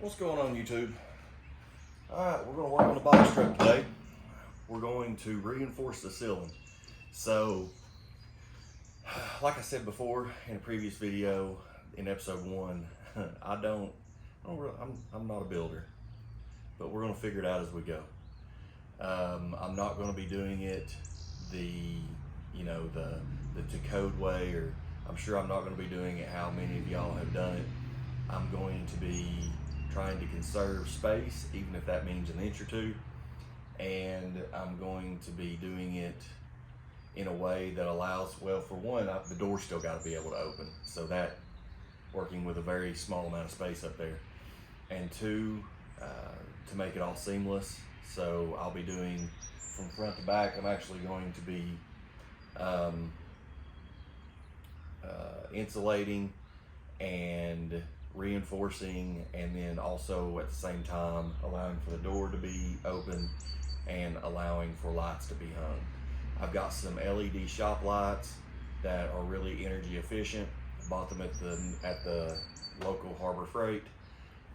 What's going on, YouTube? Alright, we're going to work on the box truck today. We're going to reinforce the ceiling. So, like I said before in a previous video, in episode 1, I'm not a builder, but we're going to figure it out as we go. I'm not going to be doing it the code way, or I'm sure I'm not going to be doing it how many of y'all have done it. I'm going to be trying to conserve space, even if that means an inch or two, and I'm going to be doing it in a way that allows, well, for one, the door's still got to be able to open, so that working with a very small amount of space up there, and two, to make it all seamless. So I'll be doing from front to back. I'm actually going to be insulating and reinforcing, and then also at the same time allowing for the door to be open and allowing for lights to be hung. I've got some LED shop lights that are really energy efficient. I bought them at the local Harbor Freight.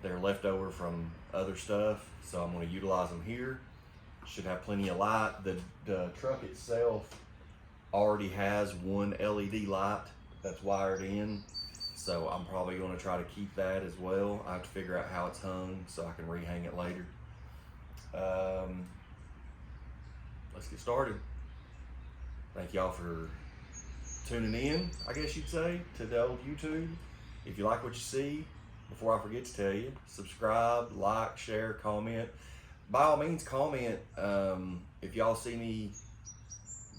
They're left over from other stuff, so I'm going to utilize them here. Should have plenty of light. The truck itself already has one LED light that's wired in, so I'm probably going to try to keep that as well. I have to figure out how it's hung so I can rehang it later. Let's get started. Thank y'all for tuning in, I guess you'd say, to the old YouTube. If you like what you see, before I forget to tell you, subscribe, like, share, comment. By all means, comment if y'all see me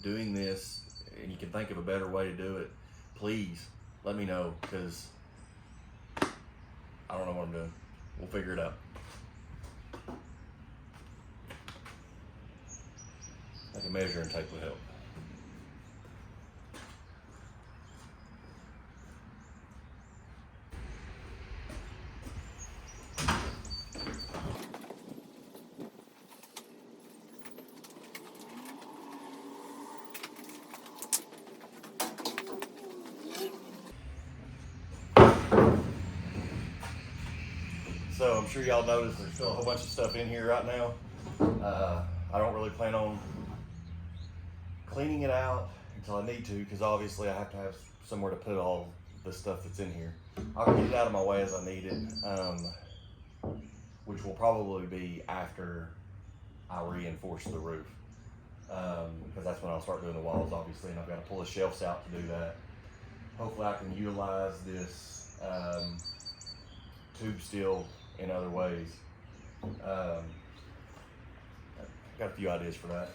doing this and you can think of a better way to do it. Please let me know, because I don't know what I'm doing. We'll figure it out. I think a measure and tape would help. So I'm sure y'all noticed there's still a whole bunch of stuff in here right now. I don't really plan on cleaning it out until I need to, because obviously I have to have somewhere to put all the stuff that's in here. I'll get it out of my way as I need it, which will probably be after I reinforce the roof, because that's when I'll start doing the walls, obviously, and I've got to pull the shelves out to do that. Hopefully I can utilize this tube steel in other ways. Got a few ideas for that.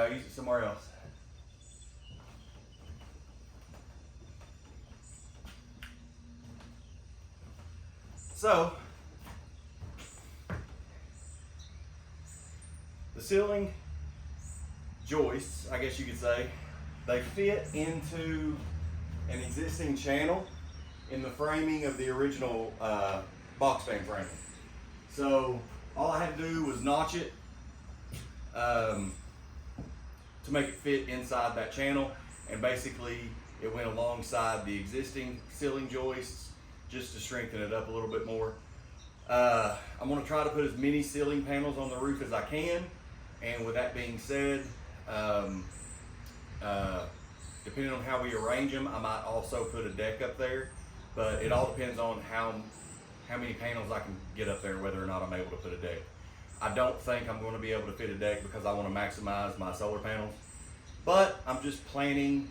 use it somewhere else. So, the ceiling joists, I guess you could say, they fit into an existing channel in the framing of the original box fan framing. So all I had to do was notch it to make it fit inside that channel, and basically it went alongside the existing ceiling joists just to strengthen it up a little bit more. I'm going to try to put as many ceiling panels on the roof as I can, and with that being said, depending on how we arrange them, I might also put a deck up there, but it all depends on how many panels I can get up there, whether or not I'm able to put a deck. I don't think I'm going to be able to fit a deck because I want to maximize my solar panels, but I'm just planning,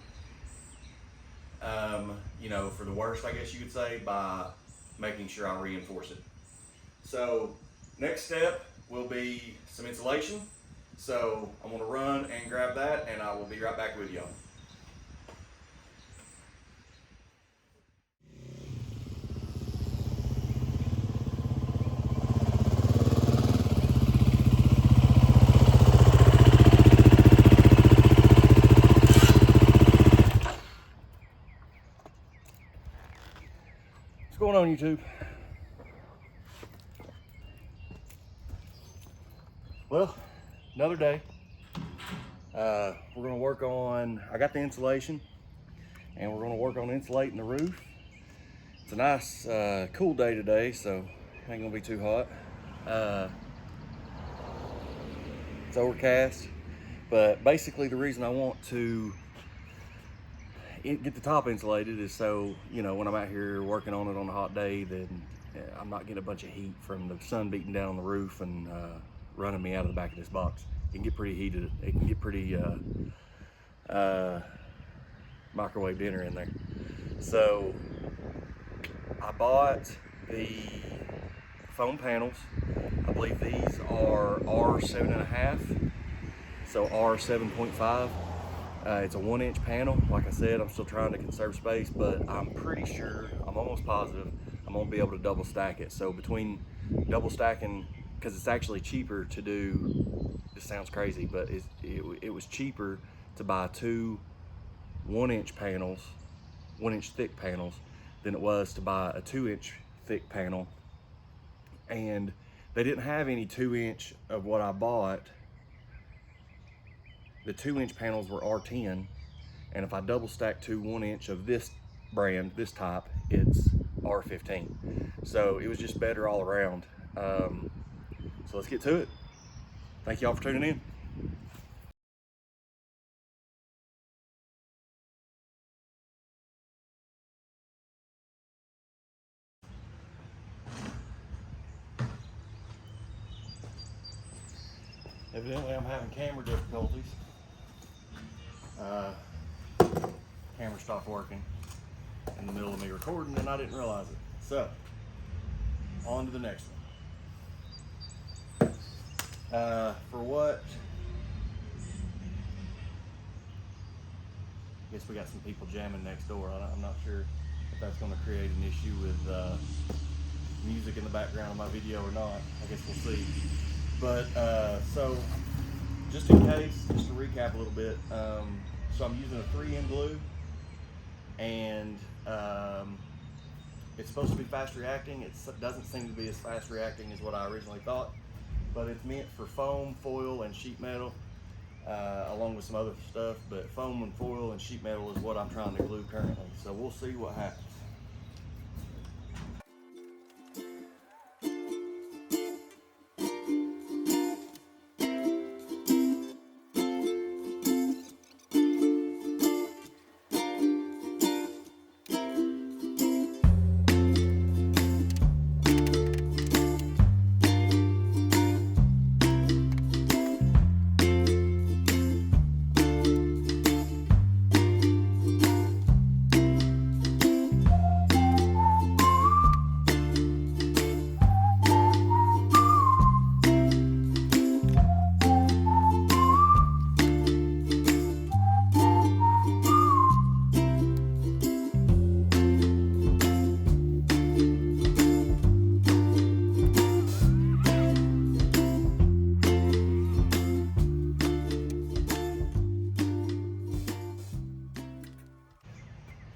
you know, for the worst, I guess you could say, by making sure I reinforce it. So next step will be some insulation. So I'm going to run and grab that, and I will be right back with y'all. What's going on, YouTube? Well, another day. We're gonna work on, I got the insulation, and we're gonna work on insulating the roof. It's a nice, cool day today, so it ain't gonna be too hot. It's overcast, but basically the reason I want to get the top insulated is so, you know, when I'm out here working on it on a hot day, then I'm not getting a bunch of heat from the sun beating down on the roof and running me out of the back of this box. It can get pretty heated. It can get pretty microwave dinner in there. So I bought the foam panels. I believe these are R7.5, so R7.5. It's a 1-inch panel. Like I said, I'm still trying to conserve space, but I'm pretty sure, I'm almost positive, I'm gonna be able to double stack it. So between double stacking, because it's actually cheaper to do, this sounds crazy, but it was cheaper to buy two 1-inch panels, 1-inch thick panels, than it was to buy a 2-inch thick panel. And they didn't have any 2-inch of what I bought. The 2-inch panels were R10, and if I double stack two 1-inch of this brand, this type, it's R15. So it was just better all around. So let's get to it. Thank y'all for tuning in. Evidently I'm having camera difficulties. Camera stopped working in the middle of me recording and I didn't realize it. So, on to the next one. For what? I guess we got some people jamming next door. I'm not sure if that's going to create an issue with music in the background of my video or not. I guess we'll see. But so just in case, just to recap a little bit, so I'm using a 3M glue, and it's supposed to be fast reacting. It doesn't seem to be as fast reacting as what I originally thought, but it's meant for foam, foil, and sheet metal, along with some other stuff, but foam and foil and sheet metal is what I'm trying to glue currently. So we'll see what happens.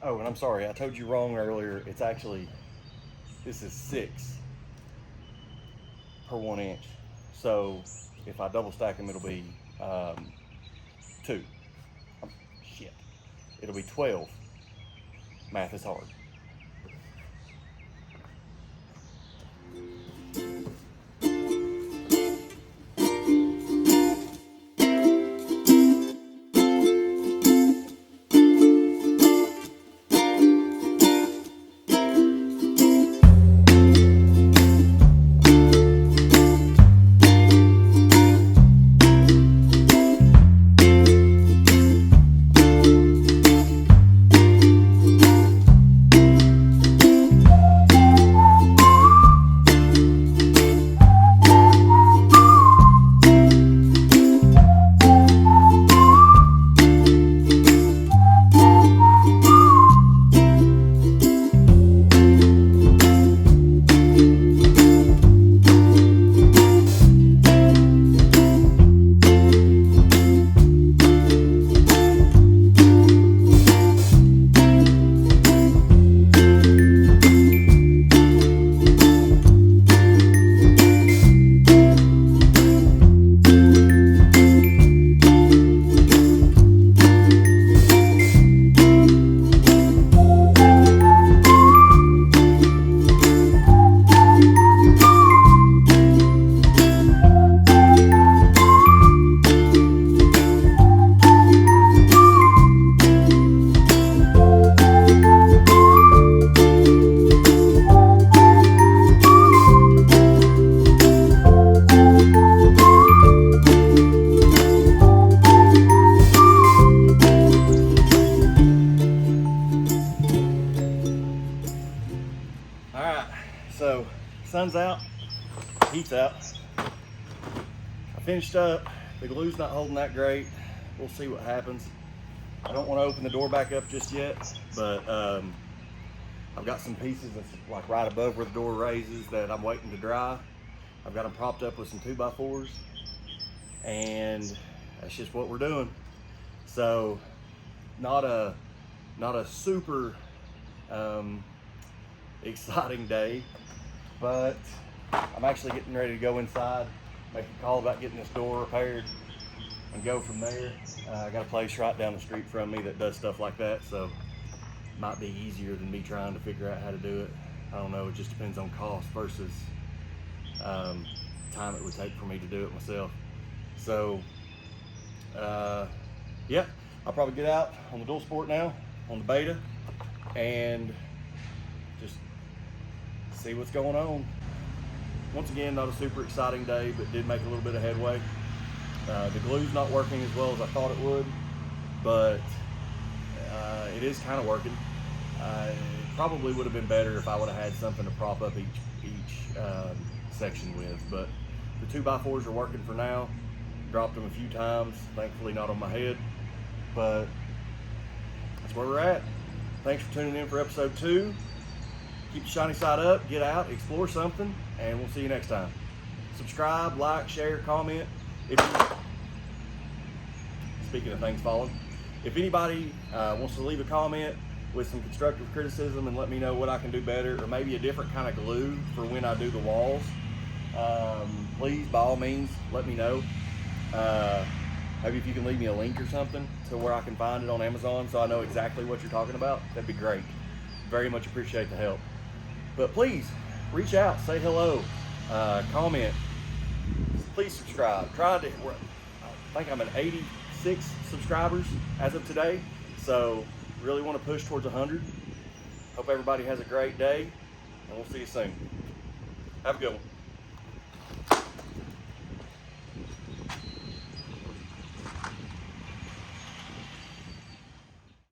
Oh, and I'm sorry, I told you wrong earlier. It's actually, this is 6 per 1 inch. So if I double stack them, it'll be 2. Shit. It'll be 12. Math is hard. So sun's out, heat's out. I finished up. The glue's not holding that great. We'll see what happens. I don't want to open the door back up just yet, but I've got some pieces that's like right above where the door raises that I'm waiting to dry. I've got them propped up with some 2x4s, and that's just what we're doing. So not a super exciting day, but I'm actually getting ready to go inside, make a call about getting this door repaired, and go from there. I got a place right down the street from me that does stuff like that, so it might be easier than me trying to figure out how to do it. I don't know, it just depends on cost versus time it would take for me to do it myself. So yeah, I'll probably get out on the dual sport now, on the beta, and just see what's going on. Once again, not a super exciting day, but did make a little bit of headway. The glue's not working as well as I thought it would, but it is kind of working. It probably would have been better if I would have had something to prop up each section with, but the 2x4s are working for now. Dropped them a few times, thankfully not on my head, but that's where we're at. Thanks for tuning in for episode 2. Keep your shiny side up, get out, explore something, and we'll see you next time. Subscribe, like, share, comment. Speaking of things falling, if anybody wants to leave a comment with some constructive criticism and let me know what I can do better, or maybe a different kind of glue for when I do the walls, please, by all means, let me know. Maybe if you can leave me a link or something to where I can find it on Amazon so I know exactly what you're talking about, that'd be great. Very much appreciate the help. But please, reach out, say hello, comment, please subscribe. I think I'm at 86 subscribers as of today, so really want to push towards 100. Hope everybody has a great day, and we'll see you soon. Have a good one.